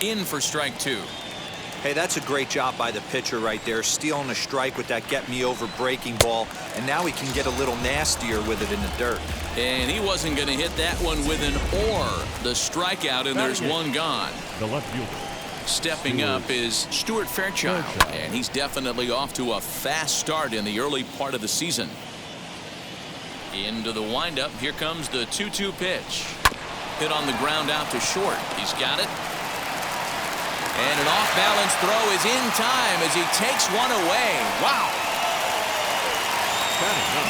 in for strike two. Hey, that's a great job by the pitcher right there, stealing a strike with that get-me-over breaking ball, and now he can get a little nastier with it in the dirt. And he wasn't going to hit that one with an or. The strikeout, and there's one gone. The left fielder. Stepping up is Stuart Fairchild, and he's definitely off to a fast start in the early part of the season. Into the windup, here comes the 2-2 pitch. Hit on the ground out to short. He's got it. And an off-balance throw is in time as he takes one away. Wow.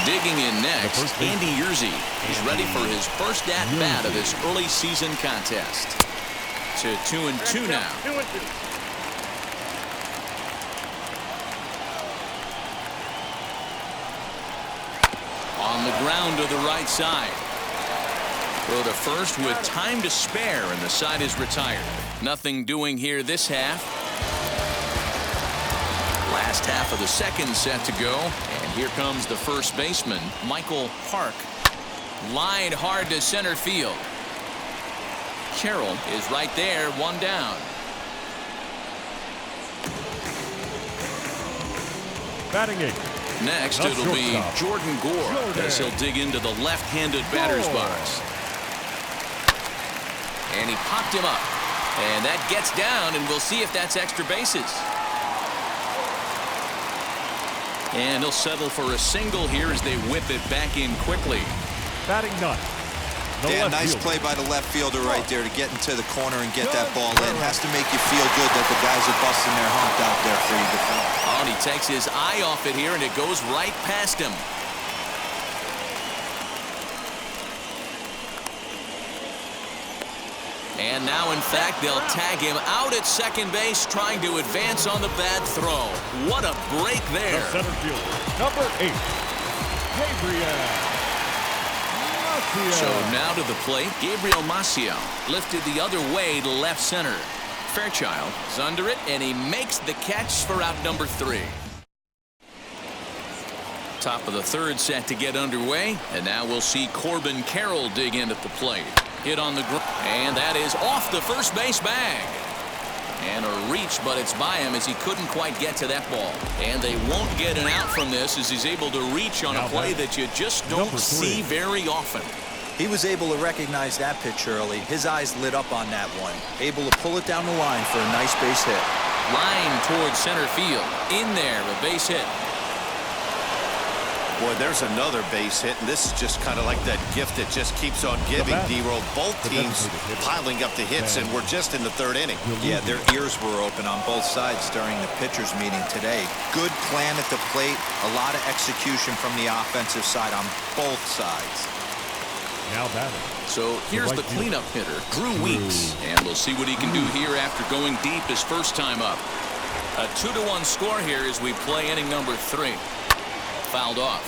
Digging in next, Andy Yerzy. He's ready for his first at-bat of this early season contest. To 2-2 now. On the ground to the right side. Throw to first with time to spare, and the side is retired. Nothing doing here this half. Last half of the second set to go, and here comes the first baseman, Michael Park. Lined hard to center field. Carroll is right there, one down. Batting eight. Next, it'll be Jordan Gore as he'll dig into the left-handed batter's box. And he popped him up. And that gets down, and we'll see if that's extra bases. And he'll settle for a single here as they whip it back in quickly. Batting none. Yeah, nice play by the left fielder right there to get into the corner and get that ball in. Has to make you feel good that the guys are busting their hump out there for you to defend. Oh, and he takes his eye off it here, and it goes right past him. And now, in fact, they'll tag him out at second base, trying to advance on the bad throw. What a break there. The center fielder, number 8, Gabriel. So now to the plate, Gabriel Maciel lifted the other way to left center. Fairchild is under it, and he makes the catch for out number 3. Top of the third set to get underway, and now we'll see Corbin Carroll dig in at the plate. Hit on the ground, and that is off the first base bag. And a reach, but it's by him as he couldn't quite get to that ball. And they won't get an out from this as he's able to reach on a play that you just don't see very often. He was able to recognize that pitch early. His eyes lit up on that one. Able to pull it down the line for a nice base hit. Line towards center field. In there, a base hit. Boy, there's another base hit, and this is just kind of like that gift that just keeps on giving, D-Roll. Both teams piling up the hits, and we're just in the third inning. Yeah, their ears were open on both sides during the pitchers' meeting today. Good plan at the plate, a lot of execution from the offensive side on both sides. Now batting. So here's the cleanup hitter, Drew Weeks, and we'll see what he can do here after going deep his first time up. A 2-1 score here as we play inning number 3. Fouled off.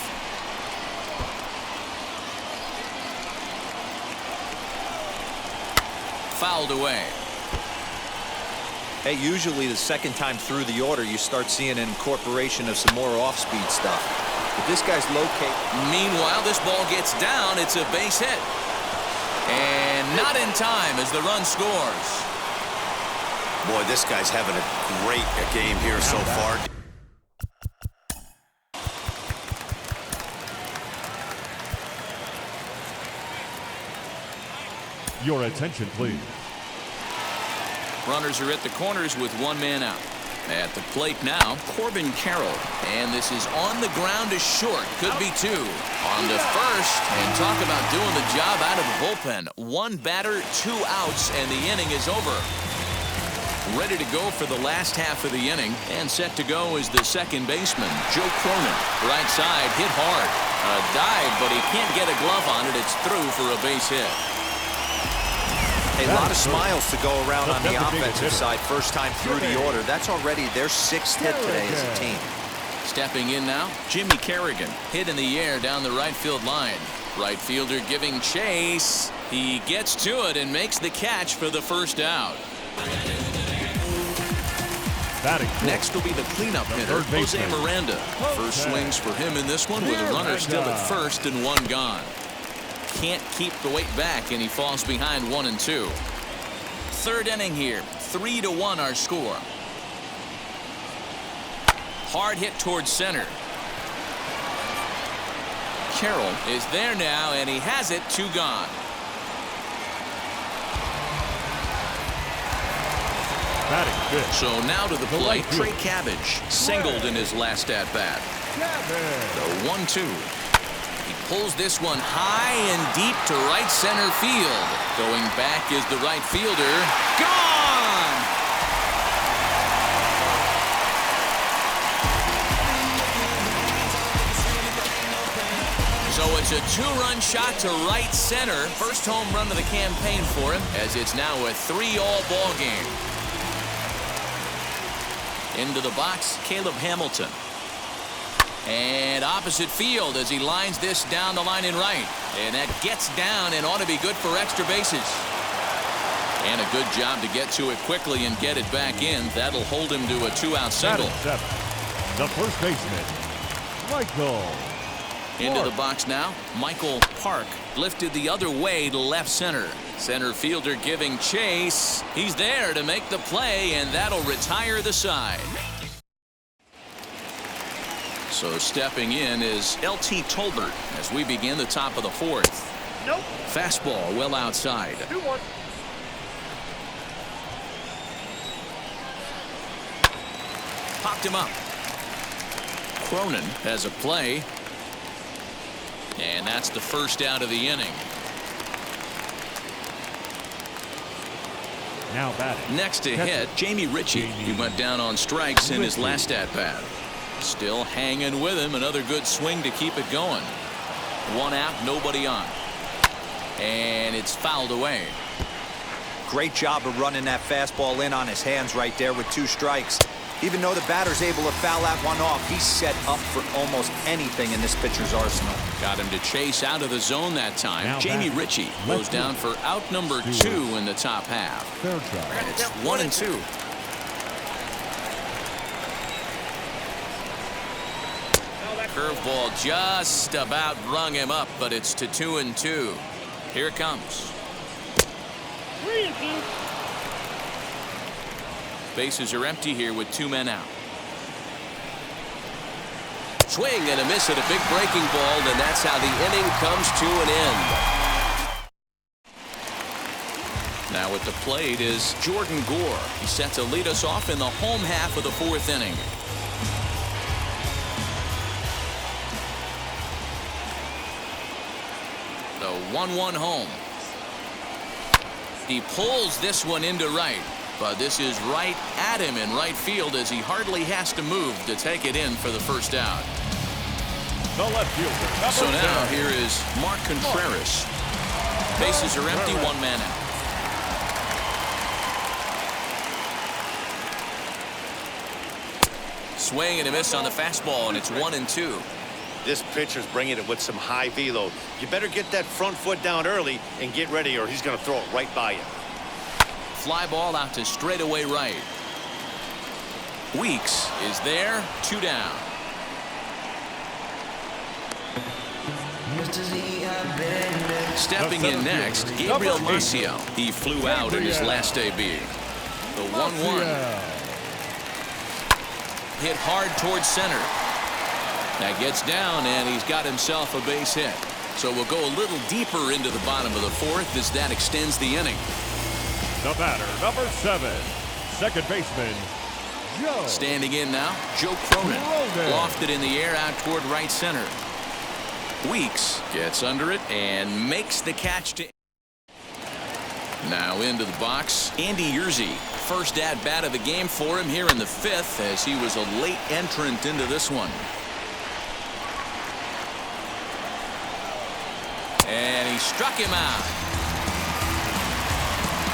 Fouled away. Hey, usually the second time through the order you start seeing an incorporation of some more off-speed stuff. But this guy's located. Meanwhile, this ball gets down. It's a base hit. And not in time as the run scores. Boy, this guy's having a great game here so far. Your attention, please. Runners are at the corners with one man out. At the plate now, Corbin Carroll. And this is on the ground to short. Could be 2. On to first. And talk about doing the job out of the bullpen. 1 batter, 2 outs, and the inning is over. Ready to go for the last half of the inning. And set to go is the second baseman, Joe Cronin. Right side, hit hard. A dive, but he can't get a glove on it. It's through for a base hit. A lot of smiles to go around on the offensive side. First time through the order. That's already their 6th hit today as a team. Stepping in now, Jimmy Kerrigan. Hit in the air down the right field line. Right fielder giving chase. He gets to it and makes the catch for the first out. Next will be the cleanup hitter, Jose Miranda. First swings for him in this one with a runner still at first and 1 gone. Can't keep the weight back, and he falls behind 1 and 2. Third inning here. 3-1 our score. Hard hit towards center. Carroll is there now, and he has it. 2 gone. So now to the plate, Trey Cabbage singled in his last at-bat. The 1-2. He pulls this one high and deep to right center field. Going back is the right fielder. Gone! So it's a 2-run shot to right center. First home run of the campaign for him, as it's now a 3-all ball game. Into the box, Caleb Hamilton. And opposite field as he lines this down the line in right. And that gets down and ought to be good for extra bases. And a good job to get to it quickly and get it back in. That'll hold him to a 2-out single. The first baseman, Michael. Into the box now, Michael Park lifted the other way to left center. Center fielder giving chase. He's there to make the play, and that'll retire the side. So stepping in is L.T. Tolbert as we begin the top of the 4th. Nope. Fastball well outside. 2-1. Popped him up. Cronin has a play. And that's the first out of the inning. Now batting. Next to hit, Jamie Ritchie. He went down on strikes in his last at-bat. Still hanging with him. Another good swing to keep it going. 1 out, nobody on. And it's fouled away. Great job of running that fastball in on his hands right there with 2 strikes. Even though the batter's able to foul that one off, he's set up for almost anything in this pitcher's arsenal. Got him to chase out of the zone that time. Now Jamie Ritchie goes down for out number 2 in the top half. Fair try. And it's 1-2. Curveball just about rung him up, but it's to 2-2. Here it comes. 3-2. Bases are empty here with 2 men out. Swing and a miss at a big breaking ball, and that's how the inning comes to an end. Now at the plate is Jordan Gore. He's set to lead us off in the home half of the 4th inning. The 1-1 home. He pulls this one into right. But this is right at him in right field as he hardly has to move to take it in for the first out. The left fielder. So now here is Mark Contreras. Bases are empty, 1 man out. Swing and a miss on the fastball, and it's 1-2. This pitcher's bringing it with some high velo. You better get that front foot down early and get ready, or he's going to throw it right by you. Fly ball out to straightaway right. Weeks is there, 2 down. Stepping in next, Gabriel Maciel. He flew out in his last AB. The 1-1. Hit hard towards center. That gets down, and he's got himself a base hit. So we'll go a little deeper into the bottom of the 4th as that extends the inning. The batter, number 7, second baseman, Joe. Standing in now, Joe Cronin. Lofted in the air out toward right center. Weeks gets under it and makes the catch to. Now into the box, Andy Yerzy. First at-bat of the game for him here in the 5th as he was a late entrant into this one. And he struck him out.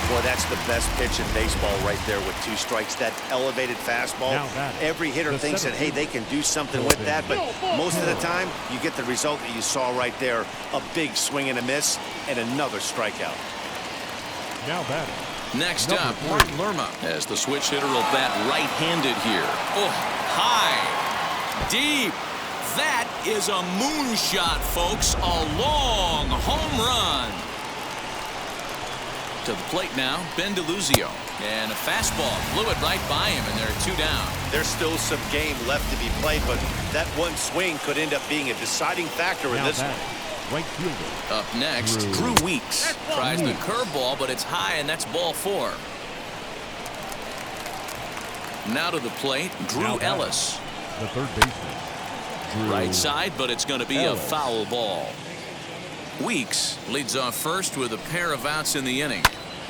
Boy, that's the best pitch in baseball right there with 2 strikes. That elevated fastball. Every hitter thinks that, hey, they can do something with that, but most of the time, you get the result that you saw right there. A big swing and a miss, and another strikeout. Now batting. Next up, Mark Lerma as the switch hitter will bat right-handed here. Oh, high, deep. That is a moonshot, folks. A long home run. To the plate now, Ben DeLuzio. And a fastball blew it right by him, and they're 2 down. There's still some game left to be played, but that one swing could end up being a deciding factor in this one. Right fielder. Up next, Drew Weeks. Tries the curveball, but it's high, and that's ball 4. Now to the plate, Drew Ellis. The third baseman. Right side, but it's going to be a foul ball. Weeks leads off first with a pair of outs in the inning.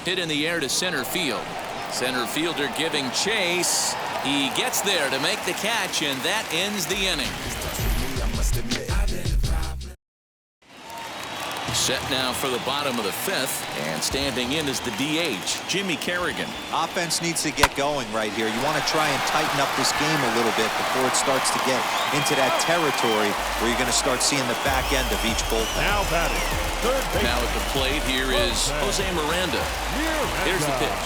Hit in the air to center field. Center fielder giving chase. He gets there to make the catch, and that ends the inning. Set now for the bottom of the 5th, and standing in is the DH, Jimmy Kerrigan. Offense needs to get going right here. You want to try and tighten up this game a little bit before it starts to get into that territory where you're going to start seeing the back end of each bullpen. Now batting. Third base. Now at the plate, here is Jose Miranda. Here's the pitch.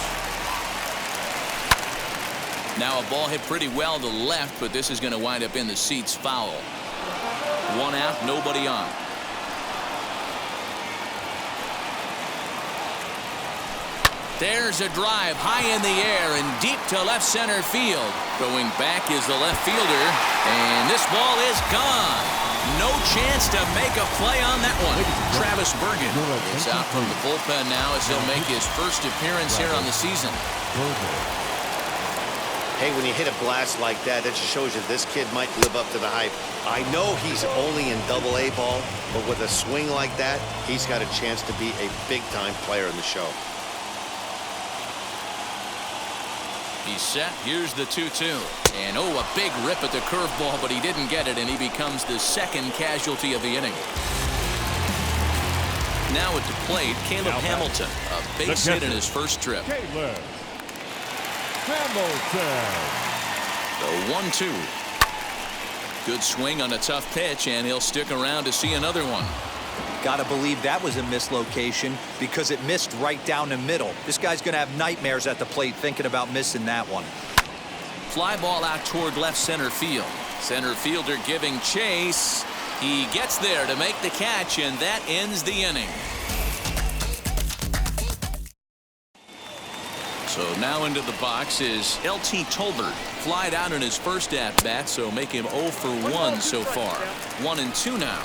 Now a ball hit pretty well to left, but this is going to wind up in the seats foul. 1 out, nobody on. There's a drive high in the air and deep to left center field. Going back is the left fielder, and this ball is gone. No chance to make a play on that one. Travis Bergen is out from the bullpen now as he'll make his first appearance here on the season. Hey, when you hit a blast like that, that just shows you this kid might live up to the hype. I know he's only in Double-A ball, but with a swing like that, he's got a chance to be a big-time player in the show. He's set. Here's the 2-2. And oh, a big rip at the curveball, but he didn't get it, and he becomes the second casualty of the inning. Now at the plate, Caleb Hamilton. A base hit in his first trip. Caleb Hamilton. The 1-2. Good swing on a tough pitch, and he'll stick around to see another one. Got to believe that was a mislocation because it missed right down the middle. This guy's going to have nightmares at the plate thinking about missing that one. Fly ball out toward left center field. Center fielder giving chase. He gets there to make the catch, and that ends the inning. So now into the box is L.T. Tolbert. Flied out in his first at-bat, so make him 0 for 1 so far. 1-2 now.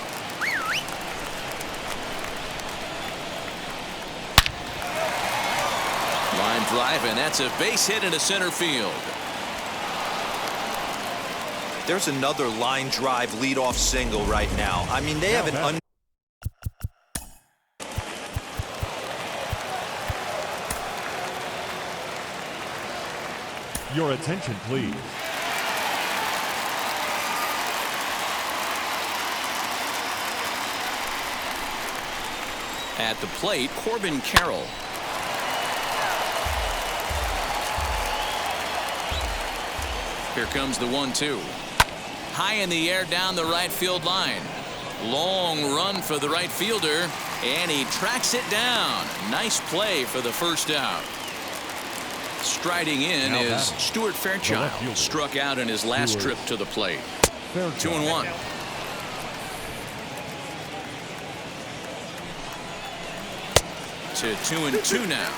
Line drive, and that's a base hit into center field. There's another line drive leadoff single right now. I mean, they have an Your attention, please. At the plate, Corbin Carroll. Here comes the 1-2. High in the air down the right field line. Long run for the right fielder, and he tracks it down. Nice play for the first out. Striding in is Stuart Fairchild. Struck out in his last trip to the plate. 2-1. To 2-2 now.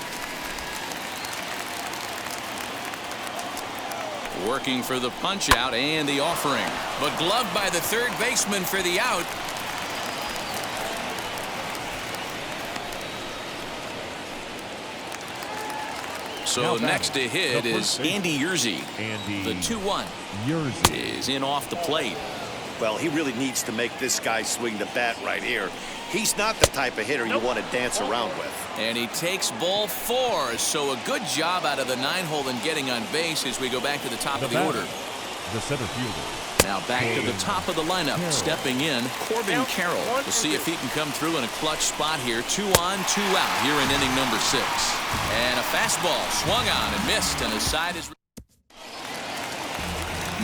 Working for the punch out and the offering, but gloved by the third baseman for the out. So next to hit is Andy Yerzy. The 2-1 is in off the plate. Well, he really needs to make this guy swing the bat right here. He's not the type of hitter you want to dance around with. And he takes ball 4. So a good job out of the 9-hole in getting on base as we go back to the top of the order. The center fielder. Now back to the top of the lineup. Stepping in, Corbin Carroll. We'll see if he can come through in a clutch spot here. 2 on, 2 out here in inning number 6. And a fastball swung on and missed, and his side is.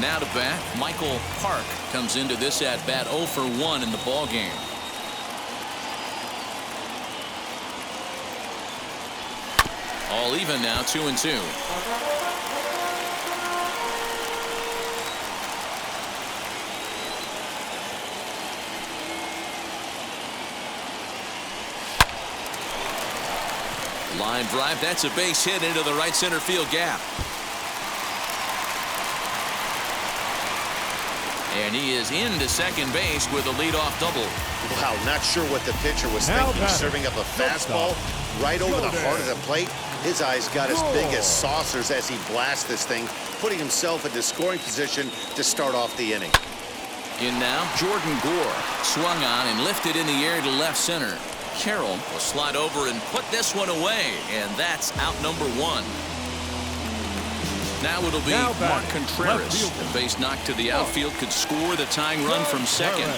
Now to bat, Michael Park comes into this at bat 0 for 1 in the ball game. All even now, 2-2. Line drive. That's a base hit into the right center field gap. And he is into second base with a leadoff double. Wow, not sure what the pitcher was thinking, serving up a fastball right over the heart of the plate. His eyes got as big as saucers as he blasts this thing, putting himself into scoring position to start off the inning. In now, Jordan Gore swung on and lifted in the air to left center. Carroll will slide over and put this one away, and that's out number one. Now it'll be Mark Contreras. A base knock to the outfield could score the tying run from second.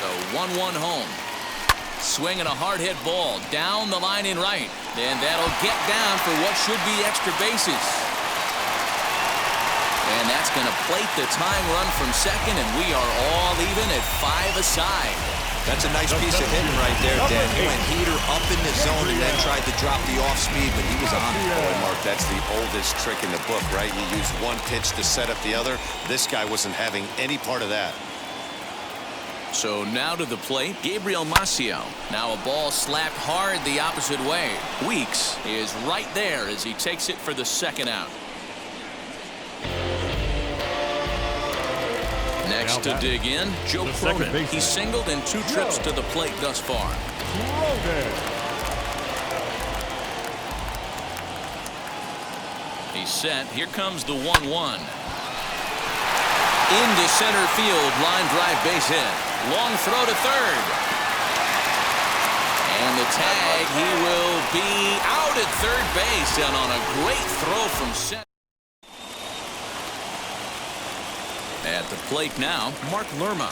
The 1-1 home. Swinging a hard hit ball down the line in right. And that'll get down for what should be extra bases. And that's going to plate the tying run from second, and we are all even at 5 aside. That's a nice piece of hitting right there, Dan. He went heater up in the zone and then tried to drop the off speed, but he was on it. Boy, Mark, that's the oldest trick in the book, right? You use one pitch to set up the other. This guy wasn't having any part of that. So now to the plate, Gabriel Maciel. Now a ball slapped hard the opposite way. Weeks is right there as he takes it for the second out. Next to dig in, Joe Cronin. He's singled in 2 trips to the plate thus far. He's set. Here comes the 1-1. Into center field, line drive base hit. Long throw to third. And the tag, he will be out at third base, and on a great throw from center. At the plate now, Mark Lerma.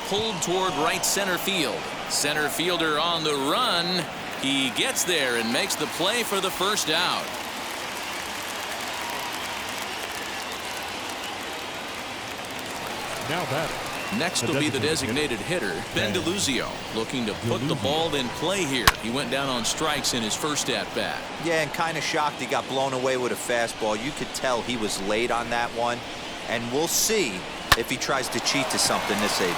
Pulled toward right center field. Center fielder on the run. He gets there and makes the play for the first out. Now batting. Next will be the designated hitter, Ben DeLuzio, looking to put the ball in play here. He went down on strikes in his first at-bat. Yeah, and kind of shocked he got blown away with a fastball. You could tell he was late on that one. And we'll see if he tries to cheat to something this AB.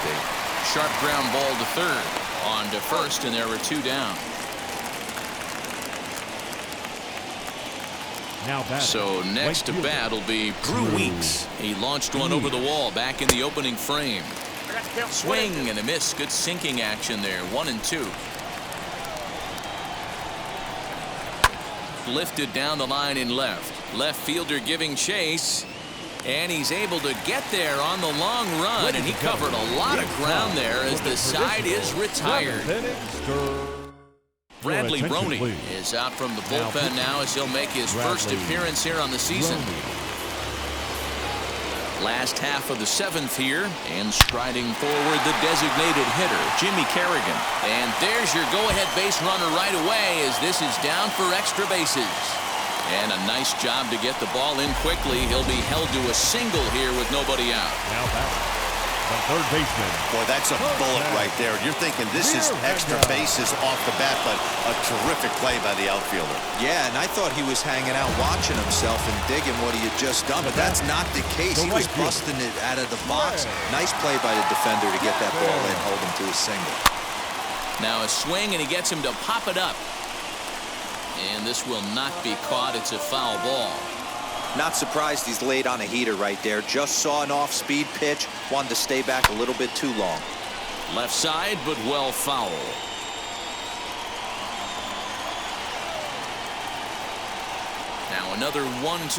Sharp ground ball to third. On to first, and there were 2 down. So next to bat will be Drew Weeks. He launched one over the wall back in the opening frame. Swing and a miss. Good sinking action there. 1-2. Lifted down the line in left. Left fielder giving chase. And he's able to get there on the long run, and he covered a lot of ground there as the side is retired. Bradley Roney is out from the bullpen now as he'll make his first appearance here on the season. Last half of the 7th here, and striding forward the designated hitter, Jimmy Kerrigan. And there's your go-ahead base runner right away as this is down for extra bases. And a nice job to get the ball in quickly. He'll be held to a single here with nobody out. Now back, the third baseman. Boy, that's a bullet right there. You're thinking this is extra bases off the bat, but a terrific play by the outfielder. Yeah, and I thought he was hanging out watching himself and digging what he had just done, but that's not the case. He was busting it out of the box. Nice play by the defender to get that ball in, hold him to a single. Now a swing, and he gets him to pop it up. And this will not be caught. It's a foul ball. Not surprised he's laid on a heater right there. Just saw an off-speed pitch. Wanted to stay back a little bit too long. Left side, but well foul. Now another 1-2.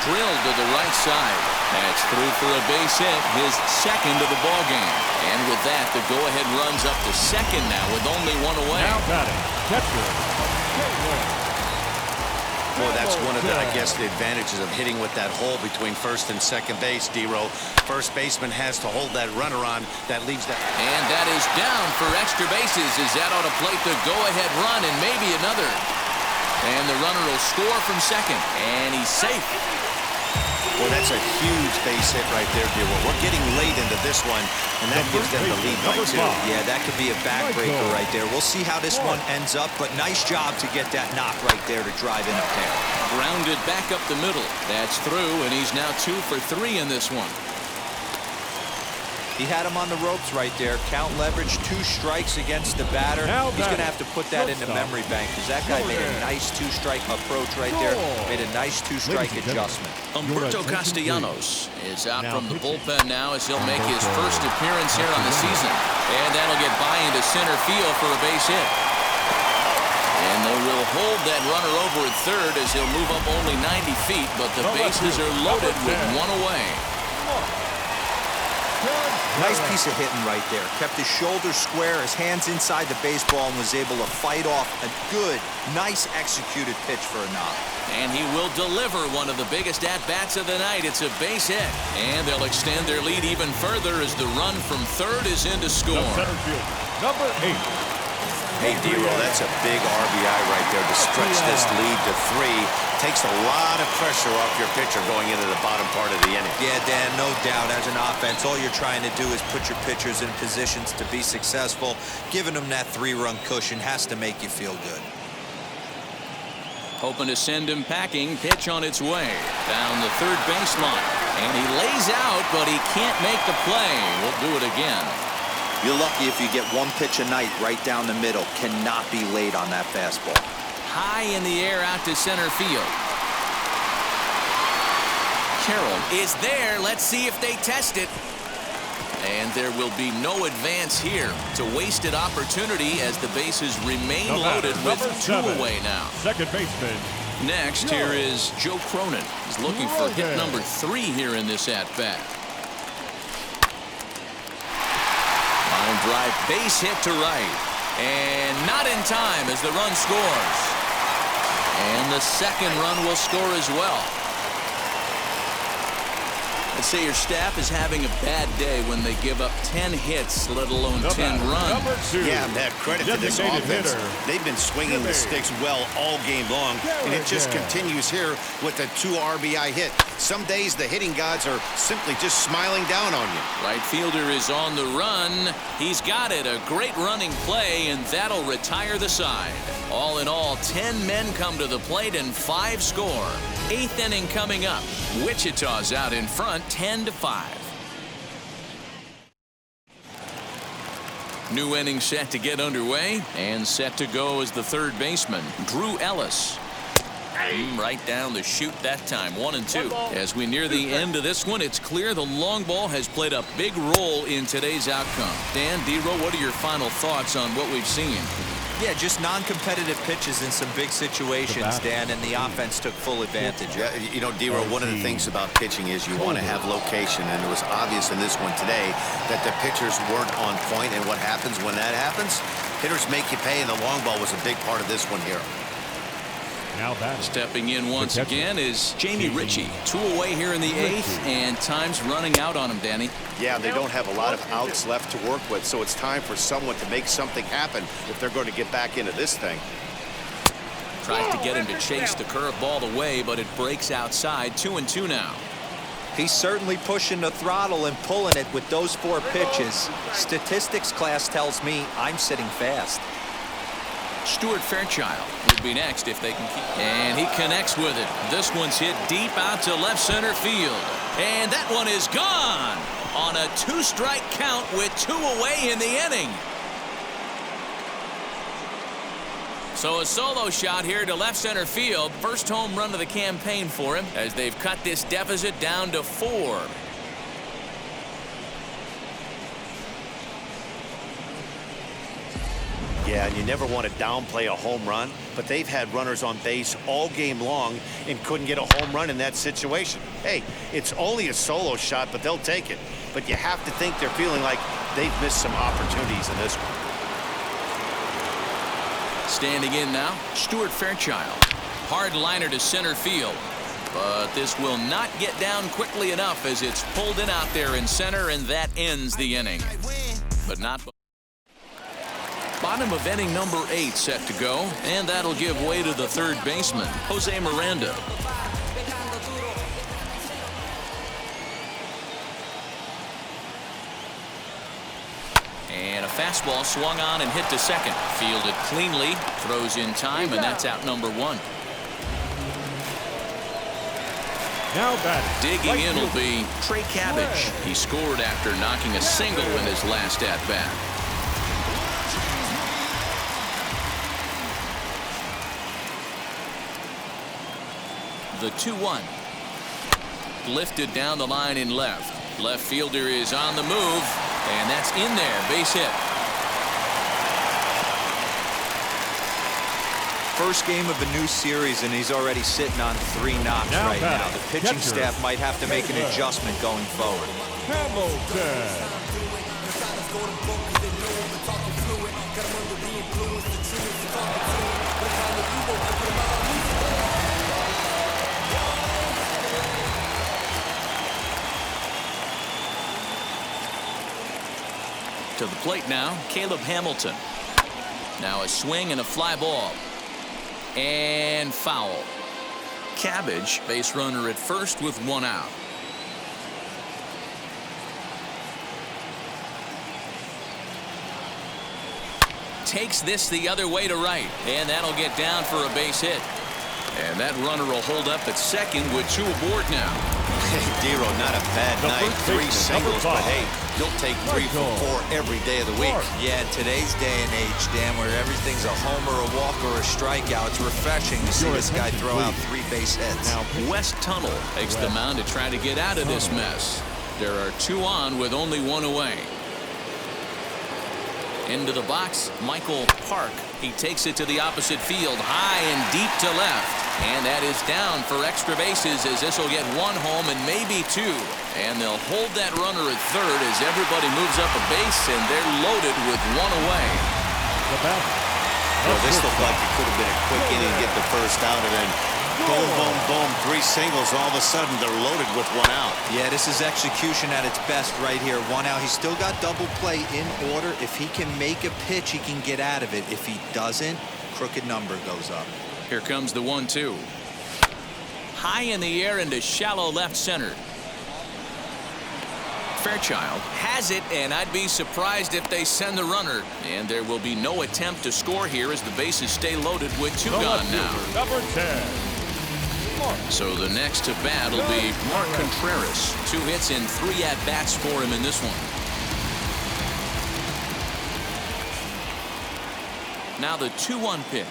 Drilled to the right side. That's through for a base hit, his second of the ball game. And with that, the go-ahead runs up to second now with only 1 away. Now batting, catcher. Boy, that's one of the, I guess, the advantages of hitting with that hole between first and second base, D-Row. First baseman has to hold that runner on. That leaves that. And that is down for extra bases as that ought to plate the go-ahead run and maybe another. And the runner will score from second, and he's safe. Well, that's a huge base hit right there, D-Row. We're getting late into this one, and that gives them the lead by 2. Yeah, that could be a backbreaker right there. We'll see how this one ends up, but nice job to get that knock right there to drive in a pair. Grounded back up the middle. That's through, and he's now 2 for 3 in this one. He had him on the ropes right there. Count leverage, 2 strikes against the batter. He's going to have to put that in the memory bank because that guy made a nice 2-strike approach right there. Made a nice 2-strike adjustment. Humberto Castellanos is out from the bullpen now as he'll make his first appearance here on the season. And that'll get by into center field for a base hit. And they will hold that runner over at third as he'll move up only 90 feet, but the bases are loaded with 1 away. Nice piece of hitting right there. Kept his shoulders square, his hands inside the baseball, and was able to fight off a good, nice executed pitch for a knock. And he will deliver one of the biggest at-bats of the night. It's a base hit. And they'll extend their lead even further as the run from third is in to score. Center field, number 8. Hey, D-Roll, that's a big RBI right there to stretch this lead to 3. Takes a lot of pressure off your pitcher going into the bottom part of the inning. Yeah, Dan, no doubt. As an offense, all you're trying to do is put your pitchers in positions to be successful. Giving them that 3-run cushion has to make you feel good. Hoping to send him packing. Pitch on its way down the third baseline. And he lays out, but he can't make the play. We'll do it again. You're lucky if you get 1 pitch a night right down the middle. Cannot be late on that fastball. High in the air out to center field. Carroll is there. Let's see if they test it. And there will be no advance here. It's a wasted opportunity as the bases remain loaded with 2 away now. Second baseman. Next, here is Joe Cronin. He's looking for hit number 3 here in this at-bat. Line drive, base hit to right. And not in time as the run scores. And the second run will score as well. Let's say your staff is having a bad day when they give up 10 hits, let alone 10 runs. Yeah, that credit to this offense. They've been swinging the sticks well all game long, and it just continues here with a 2 RBI hit. Some days the hitting gods are simply just smiling down on you. Right fielder is on the run. He's got it. A great running play, and that'll retire the side. All in all, 10 men come to the plate and 5 score. 8th inning coming up. Wichita's out in front 10-5. New inning set to get underway, and set to go is the third baseman, Drew Ellis. Right down the chute that time, 1-2. As we near the end of this one, it's clear the long ball has played a big role in today's outcome. Dan, D-Roll, what are your final thoughts on what we've seen? Yeah, just non-competitive pitches in some big situations, Dan, and the offense took full advantage. Yeah, you know, D-Roll, one of the things about pitching is you want to have location, and it was obvious in this one today that the pitchers weren't on point, and what happens when that happens? Hitters make you pay, and the long ball was a big part of this one here. Now stepping in once again is Jamie Ritchie. 2 away here in the 8th, and time's running out on him, Danny. Yeah, they don't have a lot of outs left to work with, so it's time for someone to make something happen if they're going to get back into this thing. Tries to get him to chase the curveball away, but it breaks outside. 2-2 now. He's certainly pushing the throttle and pulling it with those 4 pitches. Statistics class tells me I'm sitting fast. Stuart Fairchild would be next if they can keep. And he connects with it. This one's hit deep out to left center field. And that one is gone on a 2-strike count with 2 away in the inning. So a solo shot here to left center field. First home run of the campaign for him as they've cut this deficit down to 4. Yeah, and you never want to downplay a home run, but they've had runners on base all game long and couldn't get a home run in that situation. Hey, it's only a solo shot, but they'll take it. But you have to think they're feeling like they've missed some opportunities in this one. Standing in now, Stuart Fairchild. Hard liner to center field. But this will not get down quickly enough as it's pulled in out there in center, and that ends the inning. But not. Bottom of inning number 8 set to go, and that'll give way to the third baseman, Jose Miranda. And a fastball swung on and hit to second. Fielded cleanly, throws in time, and that's out number 1. Now batting. Digging in will be Trey Cabbage. He scored after knocking a single in his last at-bat. The 2-1. Lifted down the line in left. Left fielder is on the move, and that's in there. Base hit. First game of a new series, and he's already sitting on 3 knocks right now. The pitching staff might have to make an adjustment going forward. Hamilton. To the plate now, Caleb Hamilton. Now a swing and a fly ball. And foul. Cabbage, base runner at first with 1 out. Takes this the other way to right, and that'll get down for a base hit. And that runner will hold up at second with 2 aboard now. Hey, Dero, not a bad night. 3 singles, but hey, you'll take 3 for 4 every day of the week. Yeah, in today's day and age, Dan, where everything's a homer, a walk, or a strikeout, it's refreshing to see this guy throw out 3 base hits. Now, West Tunnel takes the mound to try to get out of this mess. There are 2 on with only 1 away. Into the box, Michael Park. He takes it to the opposite field, high and deep to left. And that is down for extra bases, as this will get 1 home and maybe 2. And they'll hold that runner at third as everybody moves up a base, and they're loaded with 1 away. Well, this looked like it could have been a quick inning to get the first out, and then boom, boom, boom, 3 singles. All of a sudden, they're loaded with 1 out. Yeah, this is execution at its best right here. 1 out. He's still got double play in order. If he can make a pitch, he can get out of it. If he doesn't, crooked number goes up. Here comes the 1-2. High in the air into shallow left center. Fairchild has it, and I'd be surprised if they send the runner. And there will be no attempt to score here as the bases stay loaded with 2 gone now. Number 10. So the next to bat will be Mark Contreras. 2 hits and 3 at-bats for him in this one. Now the 2-1 pitch.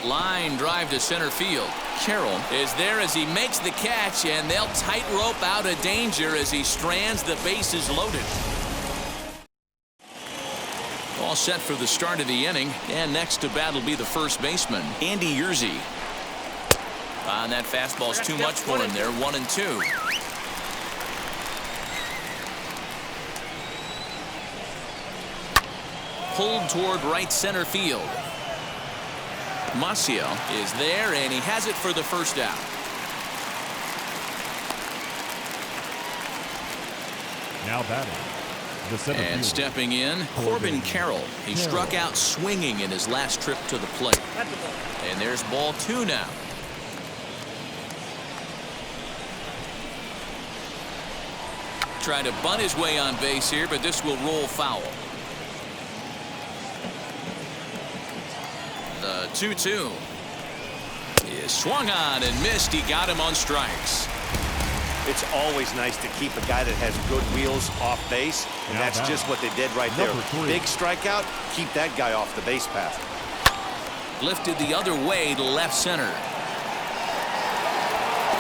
Line drive to center field. Carroll is there as he makes the catch, and they'll tightrope out of danger as he strands the bases loaded. All set for the start of the inning, and next to bat will be the first baseman, Andy Yerzy. And that fastball's too much for him there, 1-2. Pulled toward right center field. Maciel is there, and he has it for the first out. Now batting. The center And fielder. stepping in, Corbin Carroll. He struck out swinging in his last trip to the plate. And there's ball 2 now. Try to bunt his way on base here, but this will roll foul. The 2-2 is swung on and missed. He got him on strikes. It's always nice to keep a guy that has good wheels off base, and that's just what they did right there. Big strikeout, keep that guy off the base path. Lifted the other way to left center.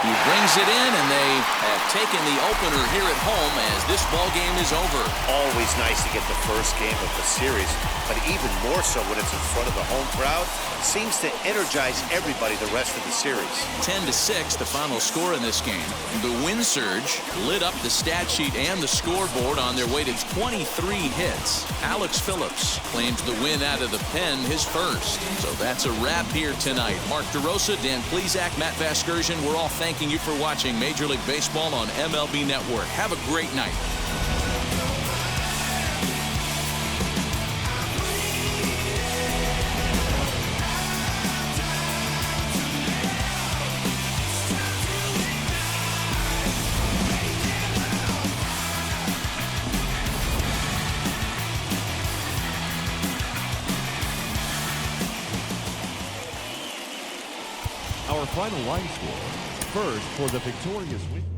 He brings it in, and they have taken the opener here at home as this ball game is over. Always nice to get the first game of the series, but even more so when it's in front of the home crowd. Seems to energize everybody the rest of the series. 10-6, the final score in this game. The win surge lit up the stat sheet and the scoreboard on their way to 23 hits. Alex Phillips claims the win out of the pen, his first. So that's a wrap here tonight. Mark DeRosa, Dan Plesac, Matt Vasgersian, we're all thanking you for watching Major League Baseball on MLB Network. Have a great night. Our final line score, first for the victorious win.